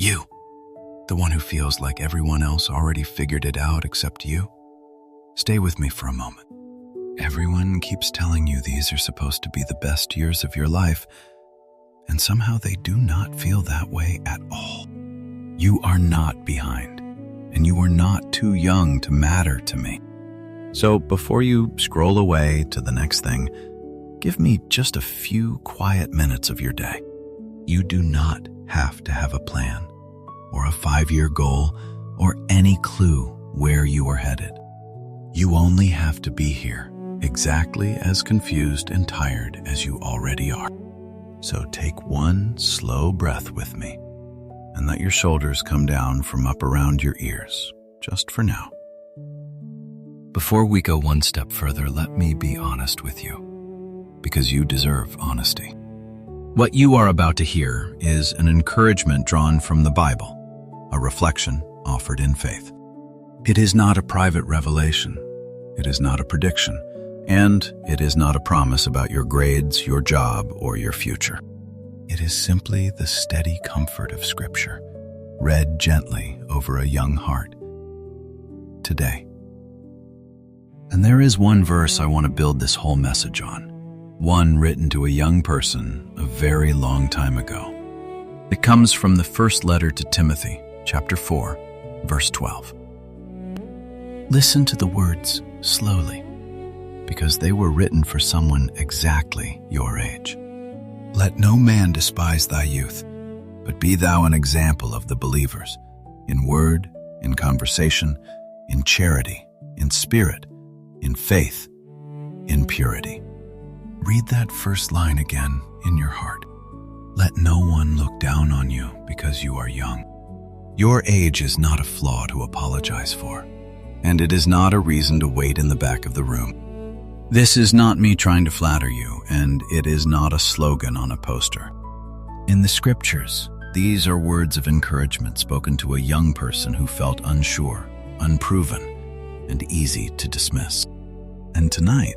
You, the one who feels like everyone else already figured it out except you. Stay with me for a moment. Everyone keeps telling you these are supposed to be the best years of your life, and somehow they do not feel that way at all. You are not behind, and you are not too young to matter to me. So before you scroll away to the next thing, give me just a few quiet minutes of your day. You do not have to have a plan, or a 5-year goal, or any clue where you are headed. You only have to be here, exactly as confused and tired as you already are. So take one slow breath with me, and let your shoulders come down from up around your ears, just for now. Before we go one step further, let me be honest with you, because you deserve honesty. What you are about to hear is an encouragement drawn from the Bible, a reflection offered in faith. It is not a private revelation, it is not a prediction, and it is not a promise about your grades, your job, or your future. It is simply the steady comfort of Scripture, read gently over a young heart. Today. And there is one verse I want to build this whole message on, one written to a young person a very long time ago. It comes from the first letter to Timothy, chapter 4, verse 12. Listen to the words slowly, because they were written for someone exactly your age. Let no man despise thy youth, but be thou an example of the believers, in word, in conversation, in charity, in spirit, in faith, in purity. Read that first line again in your heart. Let no one look down on you because you are young. Your age is not a flaw to apologize for, and it is not a reason to wait in the back of the room. This is not me trying to flatter you, and it is not a slogan on a poster. In the Scriptures, these are words of encouragement spoken to a young person who felt unsure, unproven, and easy to dismiss. And tonight,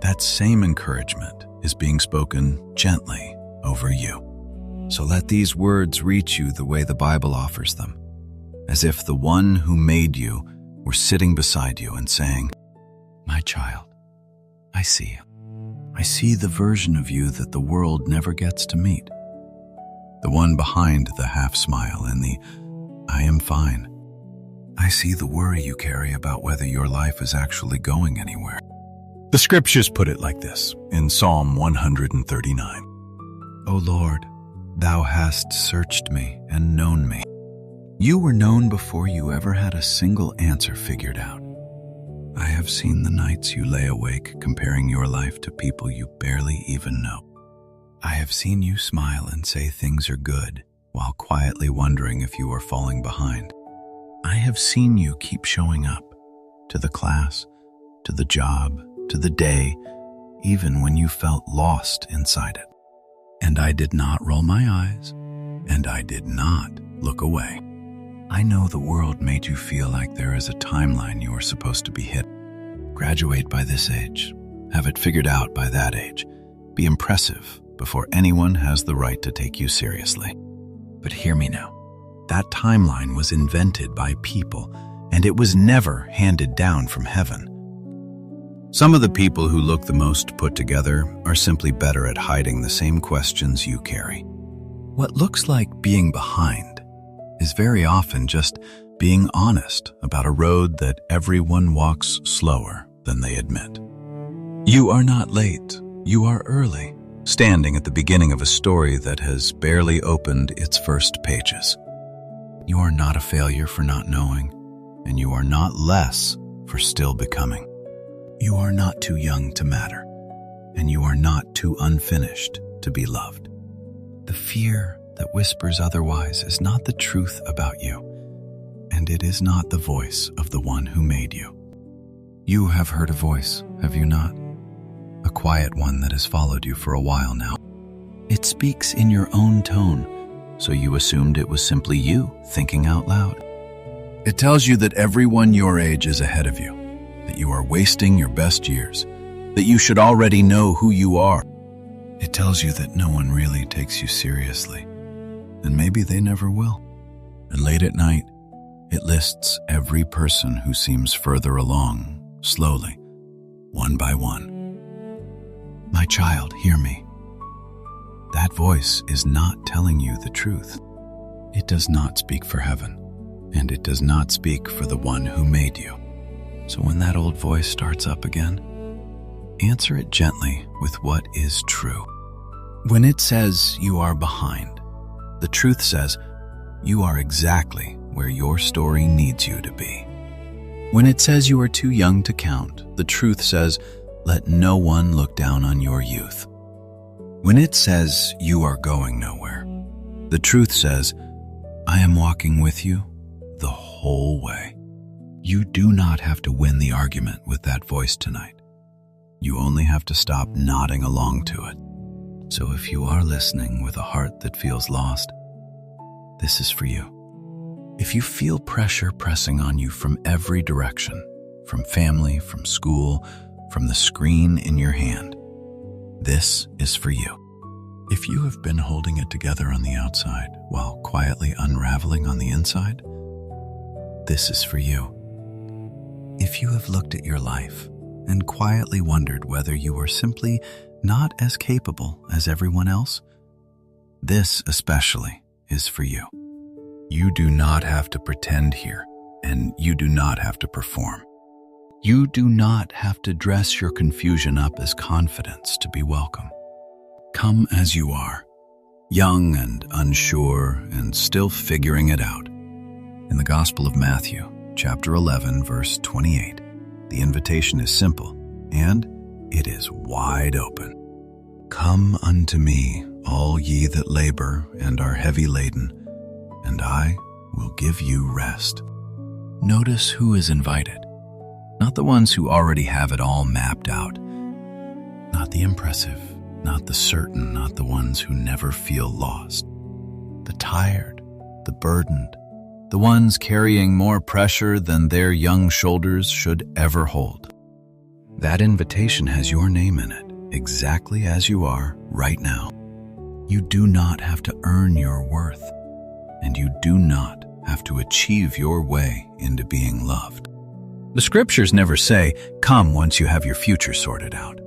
that same encouragement is being spoken gently over you. So let these words reach you the way the Bible offers them, as if the one who made you were sitting beside you and saying, "My child, I see you. I see the version of you that the world never gets to meet. The one behind the half smile and the I am fine. I see the worry you carry about whether your life is actually going anywhere." The Scriptures put it like this in Psalm 139. O Lord, thou hast searched me and known me. You were known before you ever had a single answer figured out. I have seen the nights you lay awake comparing your life to people you barely even know. I have seen you smile and say things are good while quietly wondering if you are falling behind. I have seen you keep showing up to the class, to the job, to the day, even when you felt lost inside it. And I did not roll my eyes, and I did not look away. I know the world made you feel like there is a timeline you are supposed to be hit. Graduate by this age, have it figured out by that age, be impressive before anyone has the right to take you seriously. But hear me now. That timeline was invented by people, and it was never handed down from heaven. Some of the people who look the most put together are simply better at hiding the same questions you carry. What looks like being behind is very often just being honest about a road that everyone walks slower than they admit. You are not late, you are early, standing at the beginning of a story that has barely opened its first pages. You are not a failure for not knowing, and you are not less for still becoming. You are not too young to matter, and you are not too unfinished to be loved. The fear that whispers otherwise is not the truth about you, and it is not the voice of the one who made you. You have heard a voice, have you not? A quiet one that has followed you for a while now. It speaks in your own tone, so you assumed it was simply you thinking out loud. It tells you that everyone your age is ahead of you, that you are wasting your best years, that you should already know who you are. It tells you that no one really takes you seriously, and maybe they never will. And late at night, it lists every person who seems further along, slowly, one by one. My child, hear me. That voice is not telling you the truth. It does not speak for heaven, and it does not speak for the one who made you. So when that old voice starts up again, answer it gently with what is true. When it says you are behind, the truth says you are exactly where your story needs you to be. When it says you are too young to count, the truth says let no one look down on your youth. When it says you are going nowhere, the truth says I am walking with you the whole way. You do not have to win the argument with that voice tonight. You only have to stop nodding along to it. So if you are listening with a heart that feels lost, this is for you. If you feel pressure pressing on you from every direction, from family, from school, from the screen in your hand, this is for you. If you have been holding it together on the outside while quietly unraveling on the inside, this is for you. If you have looked at your life and quietly wondered whether you are simply not as capable as everyone else, this especially is for you. You do not have to pretend here, and you do not have to perform. You do not have to dress your confusion up as confidence to be welcome. Come as you are, young and unsure and still figuring it out. In the Gospel of Matthew, chapter 11, verse 28, the invitation is simple, and it is wide open. Come unto me, all ye that labor and are heavy laden, and I will give you rest. Notice who is invited. Not the ones who already have it all mapped out. Not the impressive, not the certain, not the ones who never feel lost. The tired, the burdened, the ones carrying more pressure than their young shoulders should ever hold. That invitation has your name in it, exactly as you are right now. You do not have to earn your worth, and you do not have to achieve your way into being loved. The scriptures never say, come once you have your future sorted out.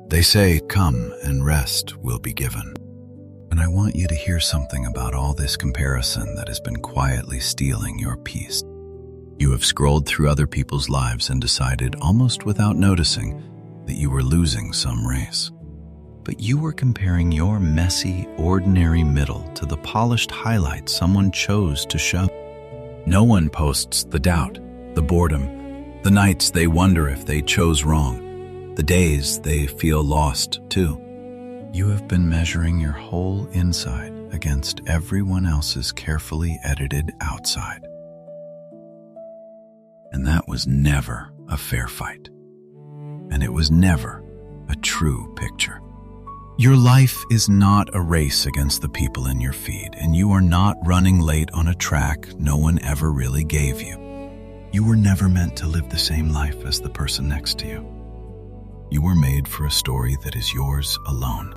They say, come and rest will be given. And I want you to hear something about all this comparison that has been quietly stealing your peace. You have scrolled through other people's lives and decided, almost without noticing, that you were losing some race. But you were comparing your messy, ordinary middle to the polished highlight someone chose to show. No one posts the doubt, the boredom, the nights they wonder if they chose wrong, the days they feel lost too. You have been measuring your whole inside against everyone else's carefully edited outside. And that was never a fair fight. And it was never a true picture. Your life is not a race against the people in your feed, and you are not running late on a track no one ever really gave you. You were never meant to live the same life as the person next to you. You were made for a story that is yours alone.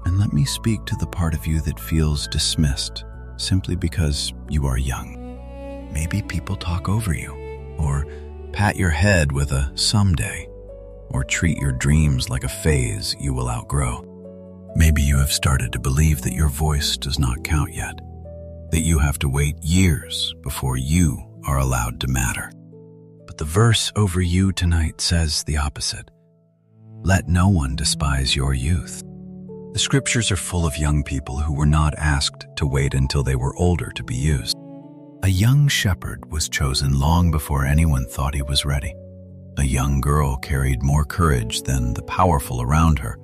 And let me speak to the part of you that feels dismissed simply because you are young. Maybe people talk over you, or pat your head with a someday, or treat your dreams like a phase you will outgrow. Maybe you have started to believe that your voice does not count yet, that you have to wait years before you are allowed to matter. But the verse over you tonight says the opposite. Let no one despise your youth. The scriptures are full of young people who were not asked to wait until they were older to be used. A young shepherd was chosen long before anyone thought he was ready. A young girl carried more courage than the powerful around her.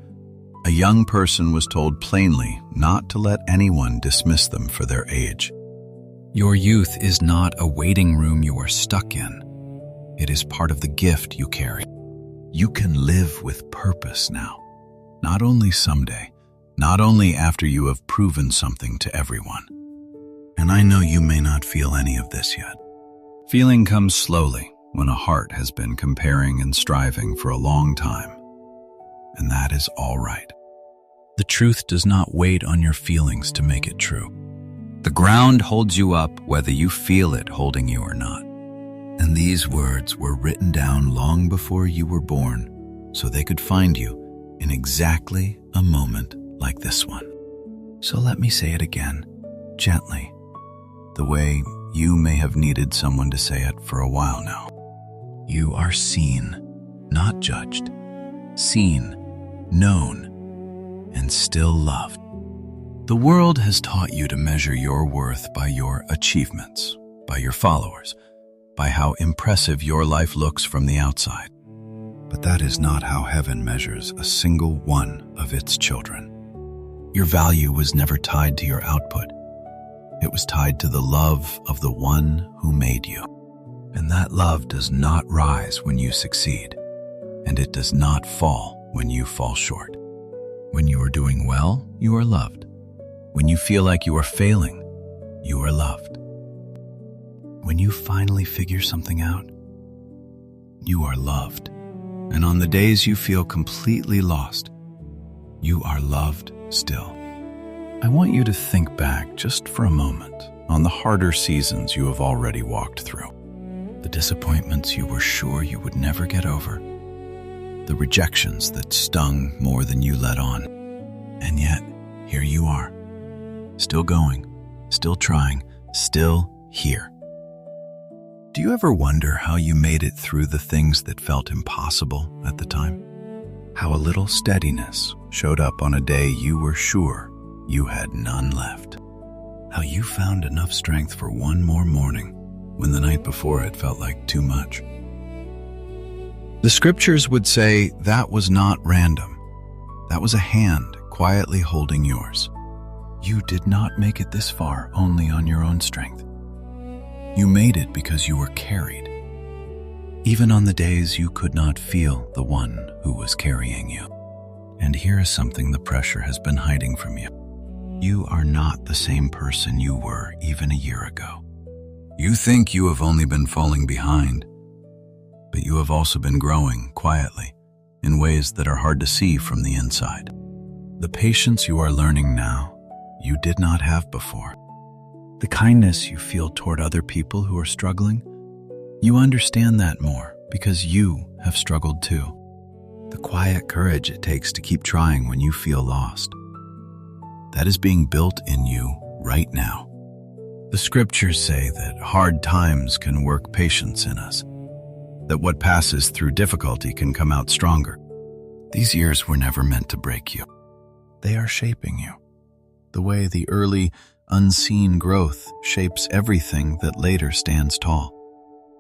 A young person was told plainly not to let anyone dismiss them for their age. Your youth is not a waiting room you are stuck in. It is part of the gift you carry. You can live with purpose now. Not only someday, not only after you have proven something to everyone. And I know you may not feel any of this yet. Feeling comes slowly when a heart has been comparing and striving for a long time. And that is all right. The truth does not wait on your feelings to make it true. The ground holds you up whether you feel it holding you or not. And these words were written down long before you were born, so they could find you in exactly a moment like this one. So let me say it again, gently, the way you may have needed someone to say it for a while now. You are seen, not judged. Seen, known, and still loved. The world has taught you to measure your worth by your achievements, by your followers, by how impressive your life looks from the outside. But that is not how heaven measures a single one of its children. Your value was never tied to your output. It was tied to the love of the one who made you. And that love does not rise when you succeed, and it does not fall when you fall short. When you are doing well, you are loved. When you feel like you are failing, you are loved. When you finally figure something out, you are loved. And on the days you feel completely lost, you are loved still. I want you to think back just for a moment on the harder seasons you have already walked through. The disappointments you were sure you would never get over. The rejections that stung more than you let on. And yet, here you are. Still going, still trying, still here. Do you ever wonder how you made it through the things that felt impossible at the time? How a little steadiness showed up on a day you were sure you had none left. How you found enough strength for one more morning when the night before it felt like too much. The scriptures would say that was not random. That was a hand quietly holding yours. You did not make it this far only on your own strength. You made it because you were carried. Even on the days you could not feel the one who was carrying you. And here is something the pressure has been hiding from you. You are not the same person you were even a year ago. You think you have only been falling behind, but you have also been growing quietly in ways that are hard to see from the inside. The patience you are learning now, you did not have before. The kindness you feel toward other people who are struggling, you understand that more because you have struggled too. The quiet courage it takes to keep trying when you feel lost. That is being built in you right now. The scriptures say that hard times can work patience in us, that what passes through difficulty can come out stronger. These years were never meant to break you. They are shaping you. The way the early, unseen growth shapes everything that later stands tall.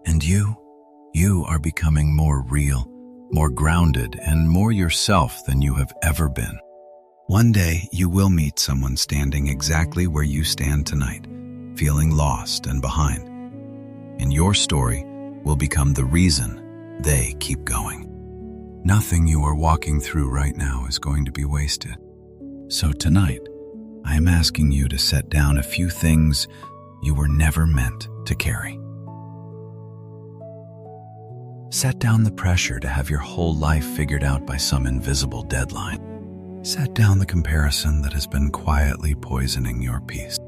And you are becoming more real, more grounded, and more yourself than you have ever been. One day, you will meet someone standing exactly where you stand tonight, feeling lost and behind. And your story will become the reason they keep going. Nothing you are walking through right now is going to be wasted. So tonight, I am asking you to set down a few things you were never meant to carry. Set down the pressure to have your whole life figured out by some invisible deadline. Set down the comparison that has been quietly poisoning your peace.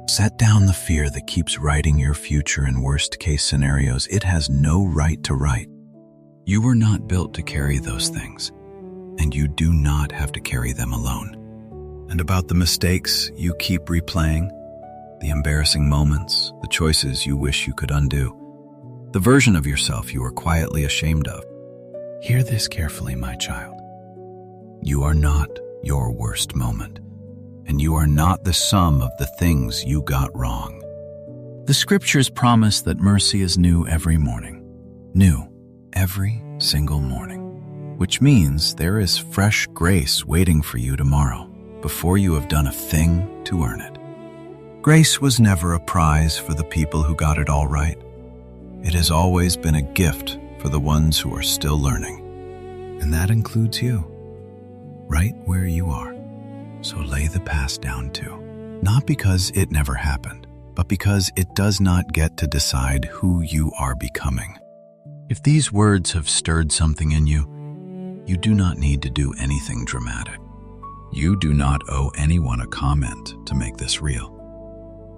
Set down the fear that keeps writing your future in worst-case scenarios it has no right to write. You were not built to carry those things, and you do not have to carry them alone. And about the mistakes you keep replaying, the embarrassing moments, the choices you wish you could undo, the version of yourself you are quietly ashamed of. Hear this carefully, my child. You are not your worst moment, and you are not the sum of the things you got wrong. The scriptures promise that mercy is new every morning, new every single morning, which means there is fresh grace waiting for you tomorrow before you have done a thing to earn it. Grace was never a prize for the people who got it all right. It has always been a gift for the ones who are still learning, and that includes you. Right where you are. So lay the past down too. Not because it never happened, but because it does not get to decide who you are becoming. If these words have stirred something in you, you do not need to do anything dramatic. You do not owe anyone a comment to make this real.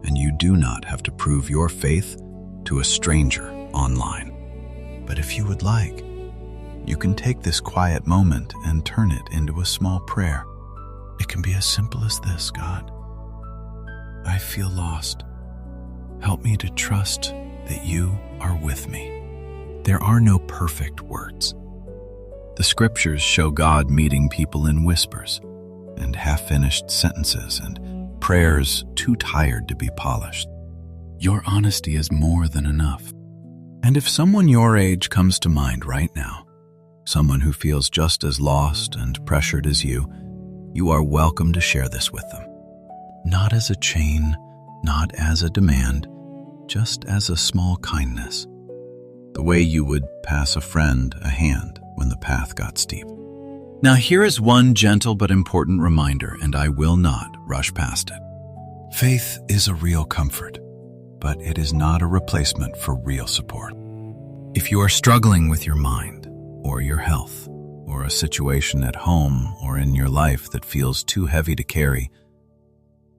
and you do not have to prove your faith to a stranger online. But if you would like, you can take this quiet moment and turn it into a small prayer. It can be as simple as this: God, I feel lost. Help me to trust that you are with me. There are no perfect words. The scriptures show God meeting people in whispers and half-finished sentences and prayers too tired to be polished. Your honesty is more than enough. And if someone your age comes to mind right now, someone who feels just as lost and pressured as you are welcome to share this with them. Not as a chain, not as a demand, just as a small kindness. The way you would pass a friend a hand when the path got steep. Now here is one gentle but important reminder, and I will not rush past it. Faith is a real comfort, but it is not a replacement for real support. If you are struggling with your mind, or your health, or a situation at home or in your life that feels too heavy to carry,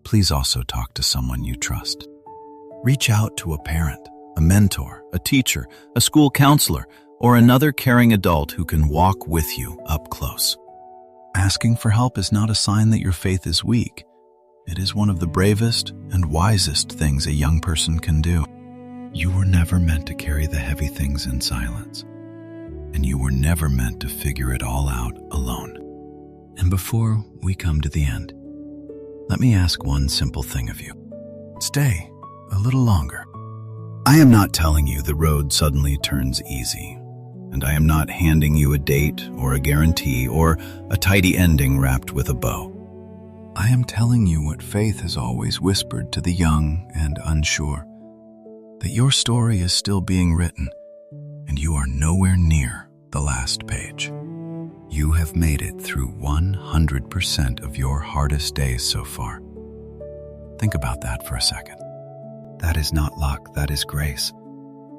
please also talk to someone you trust. Reach out to a parent, a mentor, a teacher, a school counselor, or another caring adult who can walk with you up close. Asking for help is not a sign that your faith is weak. It is one of the bravest and wisest things a young person can do. You were never meant to carry the heavy things in silence, and you were never meant to figure it all out alone. And before we come to the end, let me ask one simple thing of you. Stay a little longer. I am not telling you the road suddenly turns easy, and I am not handing you a date or a guarantee or a tidy ending wrapped with a bow. I am telling you what faith has always whispered to the young and unsure, that your story is still being written, and you are nowhere near the last page. You have made it through 100% of your hardest days so far. Think about that for a second. That is not luck, that is grace,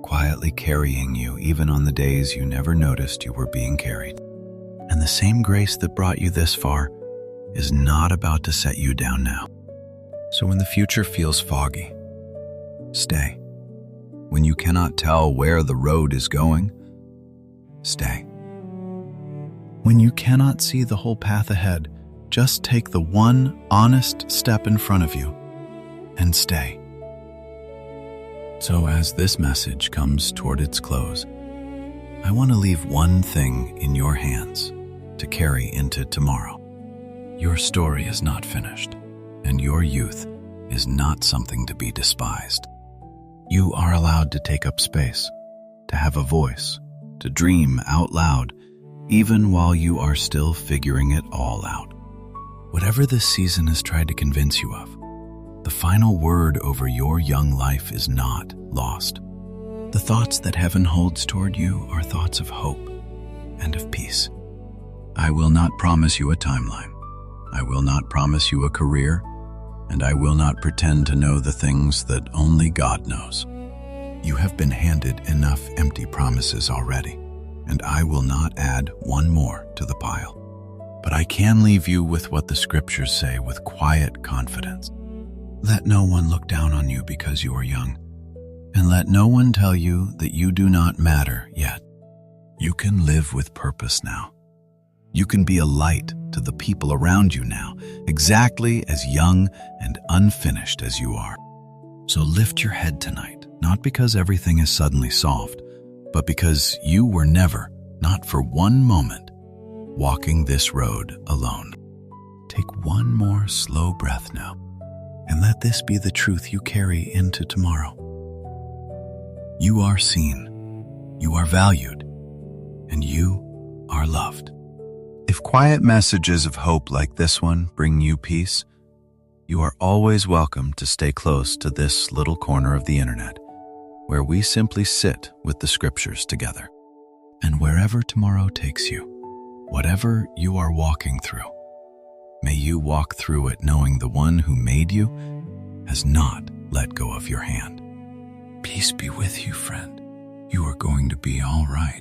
quietly carrying you even on the days you never noticed you were being carried. And the same grace that brought you this far is not about to set you down now. So when the future feels foggy, stay. When you cannot tell where the road is going, stay. When you cannot see the whole path ahead, just take the one honest step in front of you and stay. So as this message comes toward its close, I want to leave one thing in your hands to carry into tomorrow. Your story is not finished, and your youth is not something to be despised. You are allowed to take up space, to have a voice, to dream out loud, even while you are still figuring it all out. Whatever this season has tried to convince you of, the final word over your young life is not lost. The thoughts that heaven holds toward you are thoughts of hope and of peace. I will not promise you a timeline. I will not promise you a career, and I will not pretend to know the things that only God knows. You have been handed enough empty promises already, and I will not add one more to the pile. But I can leave you with what the scriptures say with quiet confidence. Let no one look down on you because you are young, and let no one tell you that you do not matter yet. You can live with purpose now. You can be a light to the people around you now, exactly as young and unfinished as you are. So lift your head tonight, not because everything is suddenly solved, but because you were never, not for one moment, walking this road alone. Take one more slow breath now, and let this be the truth you carry into tomorrow. You are seen, you are valued, and you are loved. If quiet messages of hope like this one bring you peace, you are always welcome to stay close to this little corner of the internet, where we simply sit with the scriptures together. And wherever tomorrow takes you, whatever you are walking through, may you walk through it knowing the one who made you has not let go of your hand. Peace be with you, friend. You are going to be all right.